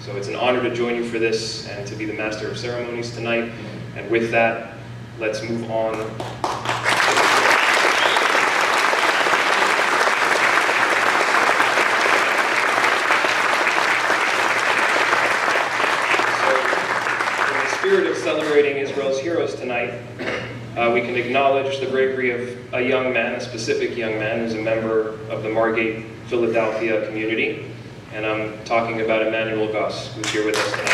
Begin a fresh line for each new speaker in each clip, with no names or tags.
So it's an honor to join you for this and to be the master of ceremonies tonight. And with that, let's move on. So, in the spirit of celebrating Israel's heroes tonight, we can acknowledge the bravery of a young man, a specific young man who's a member of the Margate, Philadelphia community. And I'm talking about Emanuel Goss, who's here with us tonight.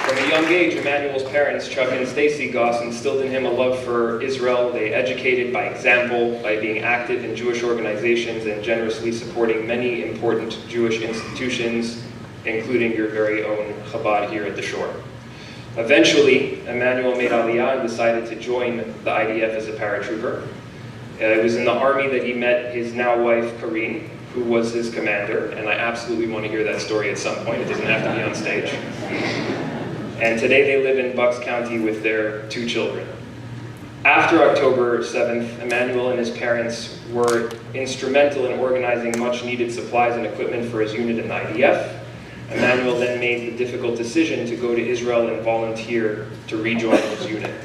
From a young age, Emanuel's parents, Chuck and Stacy Goss, instilled in him a love for Israel. They educated by example, by being active in Jewish organizations and generously supporting many important Jewish institutions, including your very own Chabad here at the shore. Eventually, Emanuel made Aliyah and decided to join the IDF as a paratrooper. It was in the army that he met his now wife, Karine, who was his commander, and I absolutely want to hear that story at some point. It doesn't have to be on stage. And today they live in Bucks County with their 2 children. After October 7th, Emanuel and his parents were instrumental in organizing much needed supplies and equipment for his unit in the IDF. Emanuel then made the difficult decision to go to Israel and volunteer to rejoin his unit.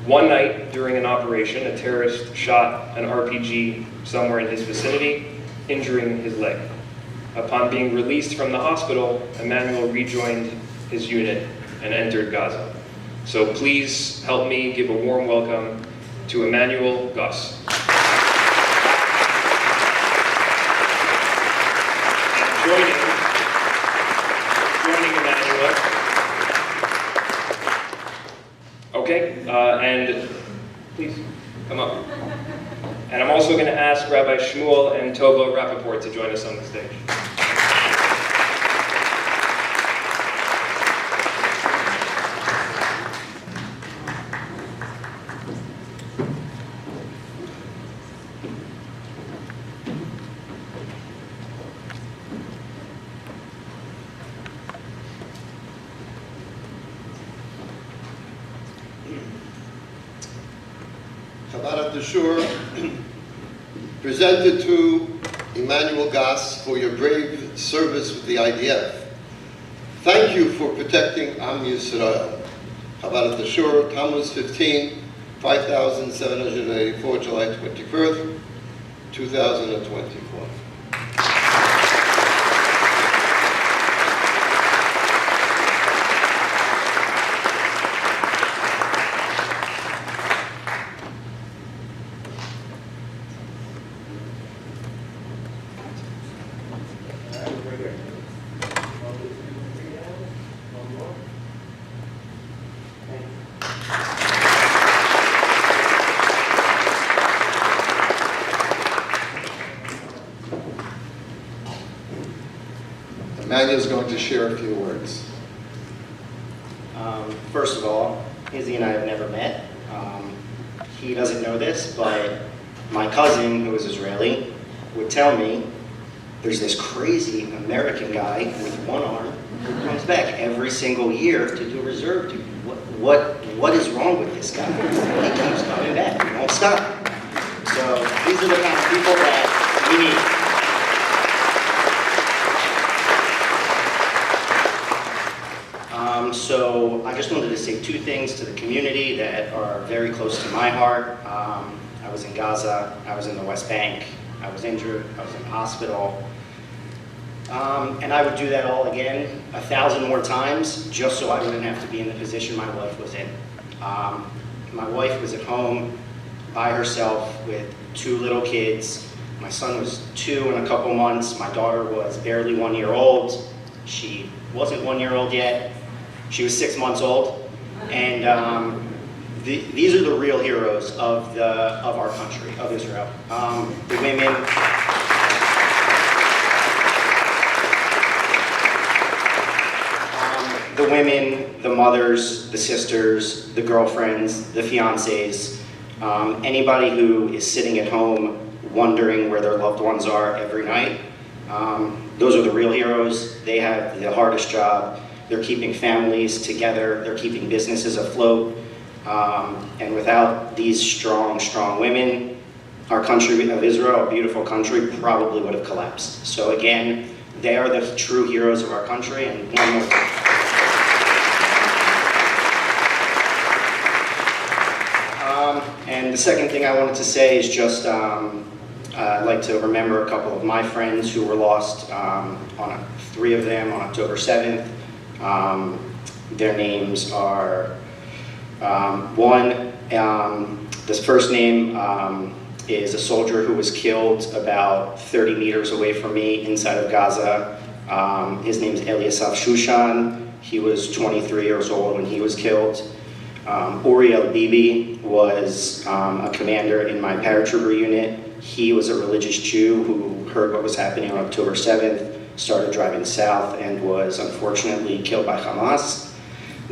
One night during an operation, a terrorist shot an RPG somewhere in his vicinity, injuring his leg. Upon being released from the hospital, Emanuel rejoined his unit and entered Gaza. So please help me give a warm welcome to Emanuel Goss. Joining Emanuel. Okay, and please come up. And I'm also going to ask Rabbi Shmuel and Tova Rappaport to join us on the stage.
Chabad at the Shore, presented to Emanuel Goss for your brave service with the IDF. Thank you for protecting Am Yisrael. Chabad at the Shore, Tammuz 15, 5784, July 21st, 2024.
Emanuel is going to share a few words.
First of all, Izzy and I have never met. He doesn't know this, but my cousin, who is Israeli, would tell me there's this crazy American guy with one arm who comes back every single year to do reserve duty. What is wrong with this guy? He keeps coming back. He won't stop. So these are the kind of people that we need. So I just wanted to say 2 things to the community that are very close to my heart. I was in Gaza, I was in the West Bank, I was injured, I was in the hospital. And I would do that all again 1,000 more times just so I wouldn't have to be in the position my wife was in. My wife was at home by herself with 2 little kids. My son was 2 in a couple months. My daughter was barely 1 year old. She wasn't 1 year old yet. She was 6 months old, and these are the real heroes of our country, of Israel. The women, the mothers, the sisters, the girlfriends, the fiancés, anybody who is sitting at home wondering where their loved ones are every night. Those are the real heroes. They have the hardest job. They're keeping families together. They're keeping businesses afloat. And without these strong, strong women, our country of Israel, a beautiful country, probably would have collapsed. So again, they are the true heroes of our country, and one more thing. And the second thing I wanted to say is just I'd like to remember a couple of my friends who were lost, three of them on October 7th. Their names are, this first name is a soldier who was killed about 30 meters away from me inside of Gaza. His name is Eliasav Shushan. He was 23 years old when he was killed. Uriel Bibi was a commander in my paratrooper unit. He was a religious Jew who heard what was happening on October 7th, started driving south, and was unfortunately killed by Hamas.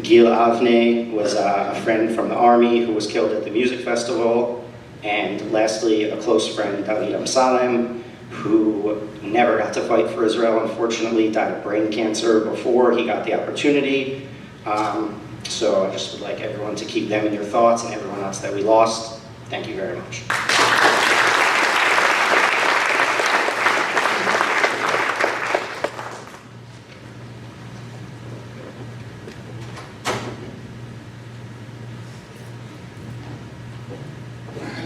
Gil Avne was a friend from the army who was killed at the music festival. And lastly, a close friend, David Amsalem, who never got to fight for Israel, unfortunately, died of brain cancer before he got the opportunity. So I just would like everyone to keep them in your thoughts, and everyone else that we lost. Thank you very much.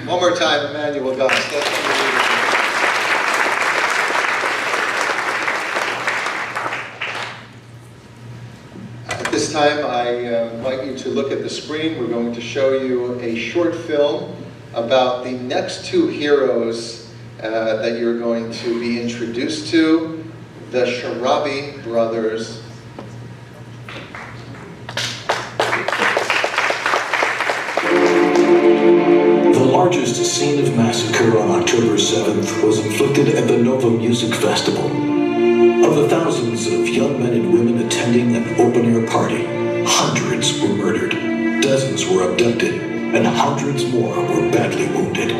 One more time, Emanuel Goss. At this time, I invite you to look at the screen. We're going to show you a short film about the next two heroes that you're going to be introduced to, the Sharabi brothers.
The largest scene of massacre on October 7th was inflicted at the Nova Music Festival. Of the thousands of young men and women attending an open-air party, hundreds were murdered, dozens were abducted, and hundreds more were badly wounded.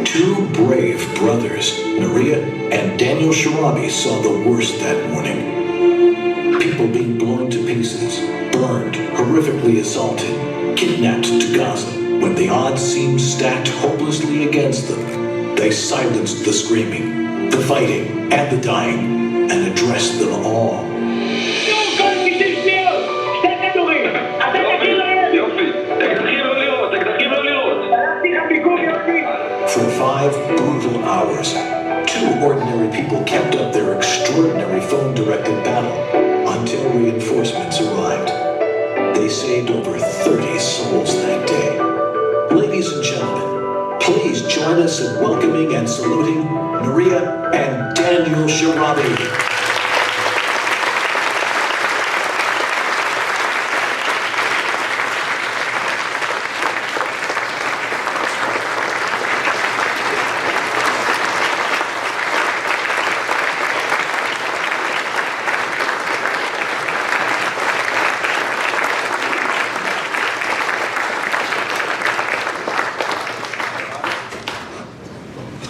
Two brave brothers, Neria and Daniel Sharabi, saw the worst that morning. People being blown to pieces, burned, horrifically assaulted, kidnapped to Gaza. When the odds seemed stacked hopelessly against them, they silenced the screaming, the fighting, and the dying, and addressed them all. For 5 brutal hours, 2 ordinary people kept up their extraordinary phone-directed battle until reinforcements arrived. They saved over 30 souls that day. Ladies and gentlemen, please join us in welcoming and saluting Neria and Daniel Sharabi.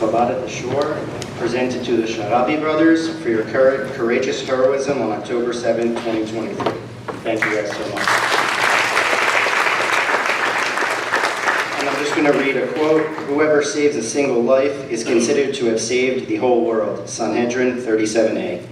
Chabad at the Shore, presented to the Sharabi brothers for your courageous heroism on October 7, 2023. Thank you guys so much. And I'm just going to read a quote. Whoever saves a single life is considered to have saved the whole world. Sanhedrin 37a.